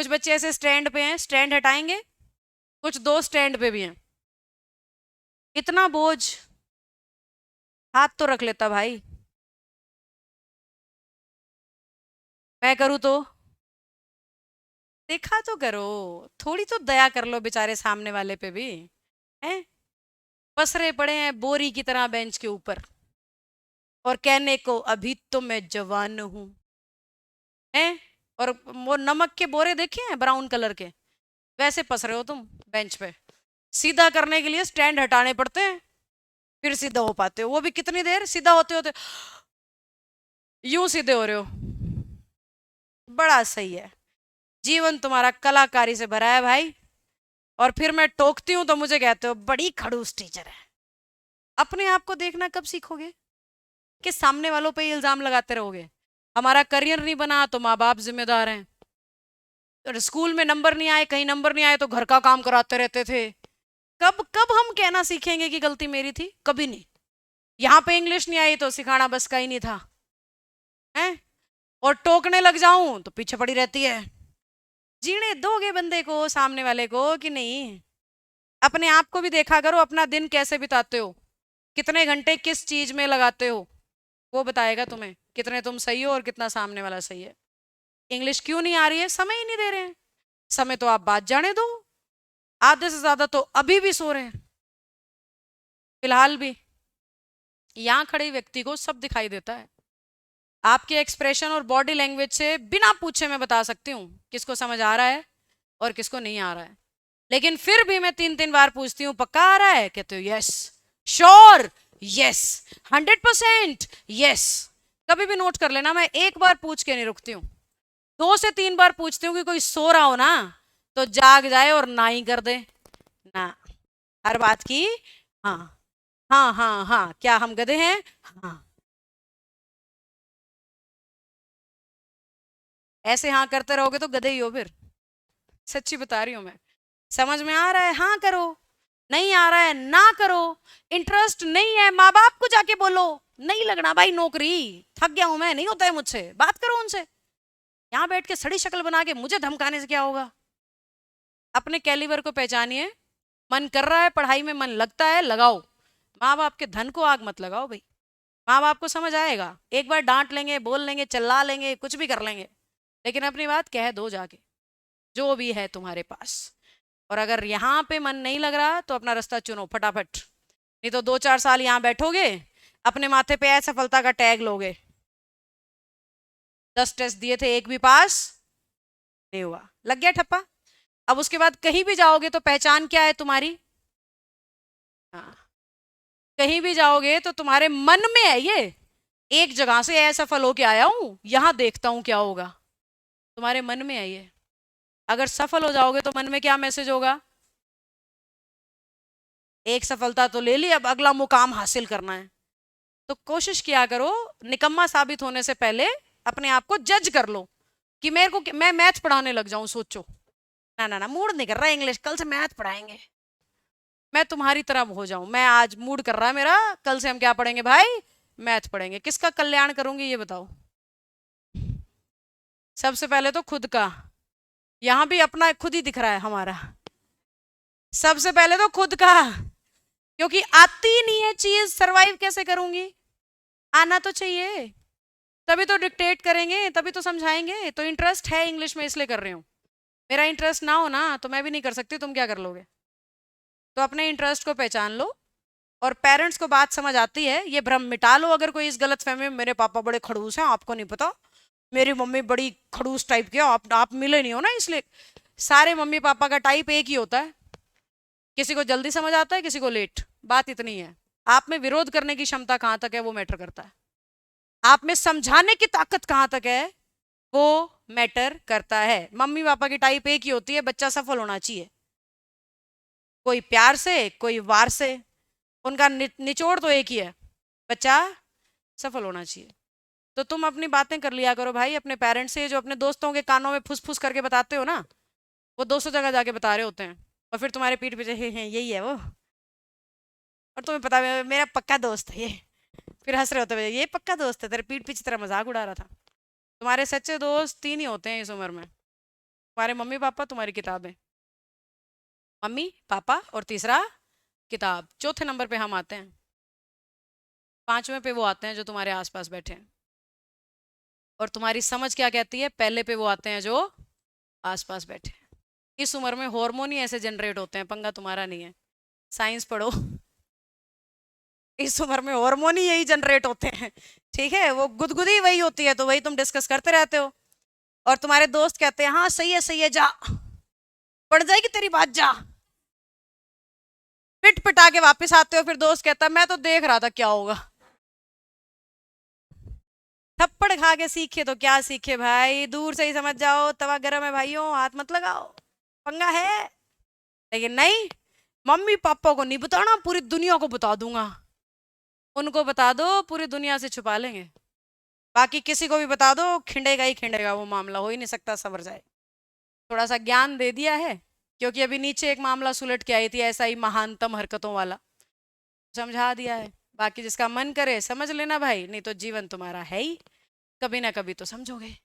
कुछ बच्चे ऐसे स्टैंड पे हैं, स्टैंड हटाएंगे, कुछ दो स्टैंड पे भी हैं। इतना बोझ, हाथ तो रख लेता भाई। मैं करूँ तो देखा तो करो, थोड़ी तो दया कर लो बेचारे सामने वाले पे भी। हैं, पसरे पड़े हैं बोरी की तरह बेंच के ऊपर, और कहने को अभी तो मैं जवान हूं। हैं, और वो नमक के बोरे देखे हैं ब्राउन कलर के, वैसे पसरे हो तुम बेंच पे। सीधा करने के लिए स्टैंड हटाने पड़ते हैं, फिर सीधा हो पाते हो, वो भी कितनी देर सीधा होते होते यूं सीधे हो रहे हो। बड़ा सही है, जीवन तुम्हारा कलाकारी से भरा है भाई। और फिर मैं टोकती हूं तो मुझे कहते हो बड़ी खड़ूस टीचर है। अपने आप को देखना कब सीखोगे, कि सामने वालों पे ही इल्जाम लगाते रहोगे। हमारा करियर नहीं बना तो माँ बाप जिम्मेदार हैं, और स्कूल में नंबर नहीं आए, कहीं नंबर नहीं आए तो घर का काम कराते रहते थे। कब कब हम कहना सीखेंगे कि गलती मेरी थी? कभी नहीं। यहाँ पे इंग्लिश नहीं आई तो सिखाना बस का ही नहीं था, है? और टोकने लग जाऊं तो पीछे पड़ी रहती है। जीने दोगे बंदे को, सामने वाले को, कि नहीं? अपने आप को भी देखा करो, अपना दिन कैसे बिताते हो, कितने घंटे किस चीज में लगाते हो, वो बताएगा तुम्हें कितने तुम सही हो और कितना सामने वाला सही है। इंग्लिश क्यों नहीं आ रही है? समय ही नहीं दे रहे हैं। समय तो आप बात जाने दो, आधे से ज्यादा तो अभी भी सो रहे हैं, फिलहाल भी। यहाँ खड़े व्यक्ति को सब दिखाई देता है, आपके एक्सप्रेशन और बॉडी लैंग्वेज से बिना पूछे मैं बता सकती हूँ किसको समझ आ रहा है और किसको नहीं आ रहा है। लेकिन फिर भी मैं 3 3 बार पूछती हूँ, पक्का आ रहा है? कहते हो यस, श्योर, यस, 100% यस। कभी भी नोट कर लेना, मैं एक बार पूछ के नहीं रुकती हूँ, 2 से 3 बार पूछती हूँ कि कोई सो रहा हो ना तो जाग जाए और ना ही कर दे ना। हर बात की हाँ, हाँ हाँ हाँ, क्या हम गधे हैं? हाँ। ऐसे हाँ करते रहोगे तो गधे ही हो फिर, सच्ची बता रही हूं मैं। समझ में आ रहा है हाँ करो, नहीं आ रहा है ना करो। इंटरेस्ट नहीं है, माँ बाप को जाके बोलो नहीं लगना भाई नौकरी, थक गया हूं मैं, नहीं होता है मुझसे, बात करो उनसे। यहाँ बैठ के सड़ी शक्ल बना के मुझे धमकाने से क्या होगा? अपने कैलिबर को पहचानिए। मन कर रहा है, पढ़ाई में मन लगता है, लगाओ। माँ बाप के धन को आग मत लगाओ भाई। माँ बाप को समझ आएगा, एक बार डांट लेंगे, बोल लेंगे, चिल्ला लेंगे, कुछ भी कर लेंगे, लेकिन अपनी बात कह दो जाके, जो भी है तुम्हारे पास। और अगर यहाँ पे मन नहीं लग रहा तो अपना रास्ता चुनो फटाफट, नहीं तो 2 4 साल यहाँ बैठोगे, अपने माथे पे असफलता का टैग लोगे। 10 टेस्ट दिए थे, एक भी पास नहीं हुआ, लग गया ठप्पा। अब उसके बाद कहीं भी जाओगे तो पहचान क्या है तुम्हारी? हाँ, कहीं भी जाओगे तो तुम्हारे मन में है ये, एक जगह से असफल होके आया हूं, यहां देखता हूं क्या होगा। तुम्हारे मन में है ये। अगर सफल हो जाओगे तो मन में क्या मैसेज होगा? एक सफलता तो ले ली, अब अगला मुकाम हासिल करना है। तो कोशिश किया करो, निकम्मा साबित होने से पहले अपने आप को जज कर लो, कि मेरे को मैं मैथ पढ़ाने लग जाऊं, सोचो। ना ना ना, मूड नहीं कर रहा इंग्लिश, कल से मैथ पढ़ाएंगे। मैं तुम्हारी तरह हो जाऊं, मैं आज मूड कर रहा है मेरा, कल से हम क्या पढ़ेंगे भाई? मैथ पढ़ेंगे। किसका कल्याण करूंगी ये बताओ? सबसे पहले तो खुद का। यहां भी अपना खुद ही दिख रहा है हमारा। सबसे पहले तो खुद का, क्योंकि आती नहीं है चीज, सरवाइव कैसे करूंगी? आना तो चाहिए, तभी तो डिक्टेट करेंगे, तभी तो समझाएंगे। तो इंटरेस्ट है इंग्लिश में इसलिए कर रही हूँ। मेरा इंटरेस्ट ना हो ना तो मैं भी नहीं कर सकती, तुम क्या कर लोगे? तो अपने इंटरेस्ट को पहचान लो। और पेरेंट्स को बात समझ आती है, ये भ्रम मिटा लो। अगर कोई इस गलत फहमी में, मेरे पापा बड़े खड़ूस हैं आपको नहीं पता, मेरी मम्मी बड़ी खड़ूस टाइप की है, आप मिले नहीं हो ना इसलिए। सारे मम्मी पापा का टाइप एक ही होता है, किसी को जल्दी समझ आता है, किसी को लेट। बात इतनी है। आप में विरोध करने की क्षमता कहाँ तक है वो मैटर करता है, आप में समझाने की ताकत कहाँ तक है वो मैटर करता है। मम्मी पापा की टाइप एक ही होती है, बच्चा सफल होना चाहिए, कोई प्यार से कोई वार से, उनका निचोड़ तो एक ही है, बच्चा सफल होना चाहिए। तो तुम अपनी बातें कर लिया करो भाई अपने पेरेंट्स से, जो अपने दोस्तों के कानों में फुस फुस करके बताते हो ना, वो 200 जगह जाके बता रहे होते हैं, और फिर तुम्हारे पीठ पीछे हे यही है वो, और तुम्हें पता है मेरा पक्का दोस्त है ये, फिर हंस रहे होते हुए ये पक्का दोस्त है, तेरे पीठ पीछे तेरा मजाक उड़ा रहा था। तुम्हारे सच्चे दोस्त 3 ही होते हैं इस उम्र में, तुम्हारे मम्मी पापा, तुम्हारी किताबें। मम्मी पापा और तीसरा किताब। चौथे नंबर पे हम आते हैं। पांचवें पे वो आते हैं जो तुम्हारे आसपास बैठे हैं। और तुम्हारी समझ क्या कहती है? पहले पे वो आते हैं जो आसपास बैठे हैं। इस उम्र में हार्मोन ही ऐसे जनरेट होते हैं, पंगा तुम्हारा नहीं है। साइंस पढ़ो। इस उम्र में हार्मोन ही यही जनरेट होते हैं। ठीक है, वो गुदगुदी वही होती है, तो वही तुम डिस्कस करते रहते हो। और तुम्हारे दोस्त कहते हैं हाँ सही है जा, पड़ जाएगी तेरी बात जा। पिट पिटा के वापस आते हो, फिर दोस्त कहता है मैं तो देख रहा था क्या होगा। थप्पड़ खा के सीखे तो क्या सीखे भाई, दूर से ही समझ जाओ तवा गर्म है भाइयों, हाथ मत लगाओ, पंगा है। लेकिन नहीं, मम्मी पापा को नहीं बताना, पूरी दुनिया को बता दूंगा। उनको बता दो, पूरी दुनिया से छुपा लेंगे। बाकी किसी को भी बता दो, खिंडेगा ही खिंडेगा, वो मामला हो ही नहीं सकता, सवर जाए। थोड़ा सा ज्ञान दे दिया है, क्योंकि अभी नीचे एक मामला सुलट के आई थी ऐसा ही महानतम हरकतों वाला, समझा दिया है। बाकी जिसका मन करे समझ लेना भाई, नहीं तो जीवन तुम्हारा है ही, कभी ना कभी तो समझोगे।